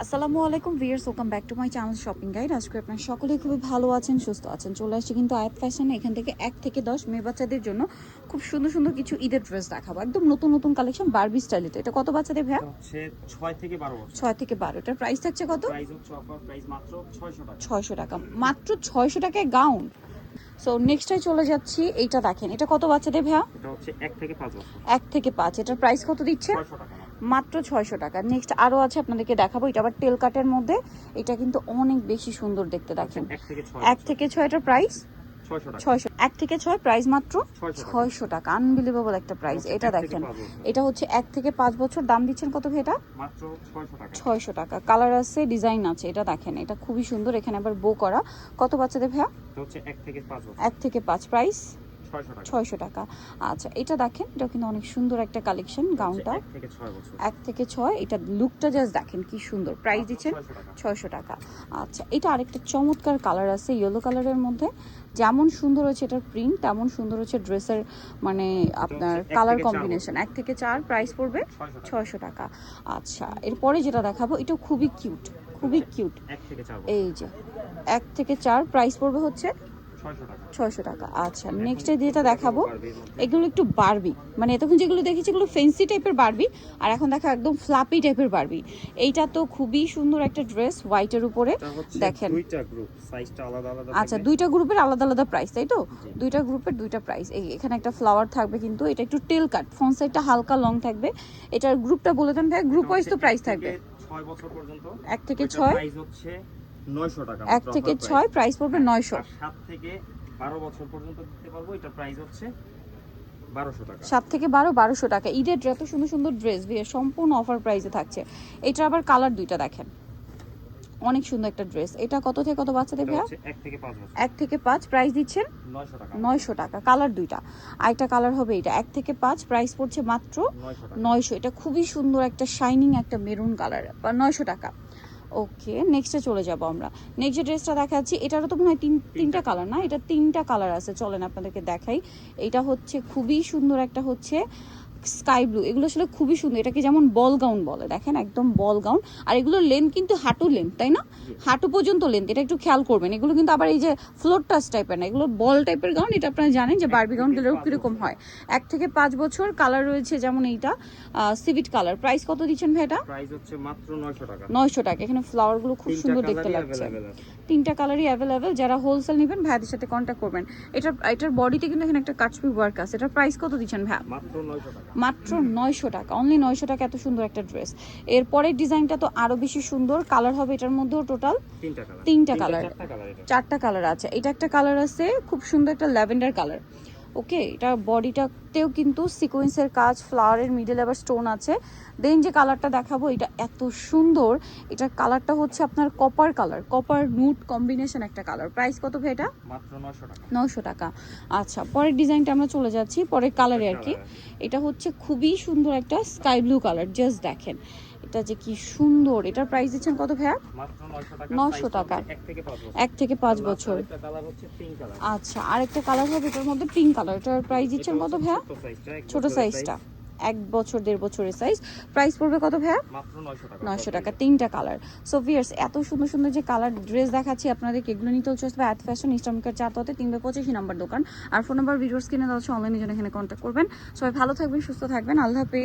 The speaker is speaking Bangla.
আসসালামু আলাইকুম viewers, welcome back to my channel shopping guide. আজকে আপনারা সকলেই খুবই ভালো আছেন, সুস্থ আছেন। চলে আসছি কিন্তু আয়াত ফ্যাশনে। এখান থেকে 1 থেকে 10 মেয়ে বাচ্চাদের জন্য খুব সুন্দর সুন্দর কিছু ঈদের ড্রেস দেখাবো, একদম নতুন নতুন কালেকশন বারবি স্টাইলে। এটা কত বাচ্চাদের ভাইয়া? হচ্ছে 6 থেকে 12 বছর। 6 থেকে 12। এটার প্রাইস থাকছে কত? প্রাইস হচ্ছে অফার প্রাইস মাত্র 600 টাকা। 600 টাকা, মাত্র 600 টাকায় গাউন। সো নেক্সটে চলে যাচ্ছি। এইটা দেখেন, এটা কত বাচ্চাদের ভাইয়া? এটা হচ্ছে 1 থেকে 5 বছর। 1 থেকে 5। এটার প্রাইস কত দিচ্ছে? 600 টাকা। মাত্র 600 টাকা। নেক্সট আরো আছে, আপনাদেরকে দেখাবো। এটা আবার টেল কাটের মধ্যে। এটা কিন্তু অনেক বেশি সুন্দর দেখতে। দেখেন 1 থেকে 6। 1 থেকে 6। এটার প্রাইস 600 টাকা। 600। 1 থেকে 6 প্রাইস মাত্র 600 টাকা। আনবিলিভেবল একটা প্রাইস। এটা দেখেন, এটা হচ্ছে 1 থেকে 5 বছর। দাম দিচ্ছেন কত ভাই এটা? মাত্র 600 টাকা। 600 টাকা। কালার আছে, ডিজাইন আছে। এটা দেখেন, এটা খুবই সুন্দর। এখানে আবার বো করা। কত বাচ্চাদের ভাইয়া? এটা হচ্ছে 1 থেকে 5 বছর। 1 থেকে 5 প্রাইস 600 টাকা। 600 টাকা। আচ্ছা, এটা দেখেন, এটা কিন্তু অনেক সুন্দর একটা কালেকশন গাউনটা। 1 থেকে 6 বছর। 1 থেকে 6। এটা লুকটা জাস্ট দেখেন কি সুন্দর। প্রাইস দিচ্ছেন 600 টাকা। আচ্ছা, এটা আরেকটা চমৎকার কালার আছে ইয়েলো কালারের মধ্যে। যেমন সুন্দর হচ্ছে এটার প্রিন্ট, তেমন সুন্দর হচ্ছে ড্রেসের মানে আপনার কালার কম্বিনেশন। 1 থেকে 4 প্রাইস পড়বে 600 টাকা। আচ্ছা, এরপরে যেটা দেখাবো, এটা খুবই কিউট, খুবই কিউট। 1 থেকে 4 এই যে 1 থেকে 4 প্রাইস পড়বে হচ্ছে 600 টাকা। 600 টাকা। আচ্ছা, নেক্সট যেটা দেখাবো, এগুলো একটু বারবি, মানে এতক্ষণ যেগুলো দেখেছি এগুলো ফেন্সি টাইপের বারবি, আর এখন দেখা একদম ফ্লাপি টাইপের বারবি। এইটা তো খুবই সুন্দর একটা ড্রেস হোয়াইটের উপরে। দেখেন দুইটা গ্রুপ সাইজটা আলাদা আলাদা। আচ্ছা, দুইটা গ্রুপের আলাদা আলাদা প্রাইস, তাই তো? দুইটা গ্রুপের দুইটা প্রাইস। এই এখানে একটা ফ্লাওয়ার থাকবে, কিন্তু এটা একটু টেল কাট, ফ্রন্ট সাইডটা হালকা লং থাকবে। এটার গ্রুপটা বলে দেন ভাই, গ্রুপ ওয়াইজ তো প্রাইস থাকবে। 6 বছর পর্যন্ত 1 থেকে 6 প্রাইস হচ্ছে 900 টাকা। 1 থেকে 6 প্রাইস পড়বে 900। 7 থেকে 12 বছর পর্যন্ত দিতে পারবো। এটা প্রাইস হচ্ছে 1200 টাকা। 7 থেকে 12 1200 টাকা। ঈদের যত সুন্দর সুন্দর ড্রেস ভাইয়া সম্পূর্ণ অফার প্রাইসে থাকছে। এটা আবার কালার দুইটা দেখেন, অনেক সুন্দর একটা ড্রেস। এটা কত থেকে কত বাচ্চাদের ভাইয়া? 1 থেকে 5 বছর। 1 থেকে 5 প্রাইস দিচ্ছেন 900 টাকা। 900 টাকা। কালার দুইটা, আরেকটা কালার হবে এটা। 1 থেকে 5 প্রাইস পড়ছে মাত্র 900 টাকা। 900। এটা খুবই সুন্দর একটা শাইনিং একটা মেরুন কালার, 900 টাকা। ওকে, নেক্সটে চলে যাব আমরা। নেক্সট যে ড্রেসটা দেখাচ্ছি, এটারও তো মনে হয় তিনটা কালার না? এটা 3টা কালার আছে, চলেন আপনাদেরকে দেখাই। এটা হচ্ছে খুবই সুন্দর একটা হচ্ছে স্কাই ব্লু। এগুলো আসলে খুবই সুন্দর। এটাকে যেমন বল গাউন বলে, দেখেন একদম বল গাউন। আর এগুলোর লেন্থ কিন্তু হাঁটু লেন্থ, তাই না? হাঁটু পর্যন্ত লেন্থ। এটা একটু খেয়াল করবেন। এগুলো কিন্তু আবার এই যে ফ্লোর টাচ টাইপের না, এগুলো বল টাইপের গাউন। এটা আপনারা জানেন যে বারবি গাউনগুলো কিরকম হয়। 1 থেকে 5 বছর। কালার রয়েছে যেমন এইটা সিভিট কালার। প্রাইস কত দিচ্ছেন ভাই এটা? প্রাইস হচ্ছে মাত্র 900 টাকা। 900 টাকা। এখানে ফ্লাওয়ারগুলো খুব সুন্দর দেখতে লাগছে। 3টা কালারই অ্যাভেলেবেল। যারা হোলসেল নেবেন ভাইদের সাথে কন্ট্যাক্ট করবেন। এটার বডিতে কিন্তু এখানে একটা কাটছবি ওয়ার্ক আছে। এটার প্রাইস কত দিচ্ছেন ভাই? মাত্র 900 টাকা। মাত্র 900 টাকা, অনলি 900 টাকা। এত সুন্দর একটা ড্রেস। এরপরের ডিজাইনটা তো আরো বেশি সুন্দর। কালার হবে এটার মধ্যেও টোটাল 3টা কালার, 4টা কালার আছে। এটা একটা কালার আছে খুব সুন্দর, একটা ল্যাভেন্ডার কালার। ওকে, এটা বডিটাতেও কিন্তু সিকোয়েন্সের কাজ, ফ্লাওয়ারের মিডল আবার স্টোন আছে। দেন যে কালারটা দেখাবো, এটা এত সুন্দর। এটার কালারটা হচ্ছে আপনার কপার কালার, কপার নুট কম্বিনেশন একটা কালার। প্রাইস কত ভাই এটা? মাত্র 900 টাকা। 900 টাকা। আচ্ছা, পরের ডিজাইনটা আমরা চলে যাচ্ছি, পরের কালারে আর কি। এটা হচ্ছে খুবই সুন্দর একটা স্কাই ব্লু কালার। জাস্ট দেখেন এটা যে কি সুন্দর। এটার প্রাইস দিচ্ছেন কত ভাইয়া? মাত্র 900 টাকা। 900 টাকা। 1 থেকে 5 বছর। 1 থেকে 5 বছর। একটা কালার হচ্ছে পিঙ্ক কালার। আচ্ছা, আরেকটা কালার হবে এটার মধ্যে পিঙ্ক কালার। এটার প্রাইস দিচ্ছেন কত ভাইয়া? ছোট সাইজটা 1 বছর 1.5 বছরের সাইজ। প্রাইস পড়বে কত ভাইয়া? মাত্র 900 টাকা। 900 টাকা। 3টা কালার। সো ভিউয়ার্স, এত সুন্দর সুন্দর যে কালার ড্রেস দেখাচ্ছি আপনাদের, এগুলো নিতে হচ্ছে আয়াত ফ্যাশন, ইস্টার্নকার 4 385 নাম্বার দোকান। আর ফোন নাম্বার ভিডিওর স্ক্রিনে দেওয়া আছে। অনলাইনের জন্য এখানে কন্ট্যাক্ট করবেন। সবাই ভালো থাকবেন, সুস্থ থাকবেন। আল্লাহ হাফেজ।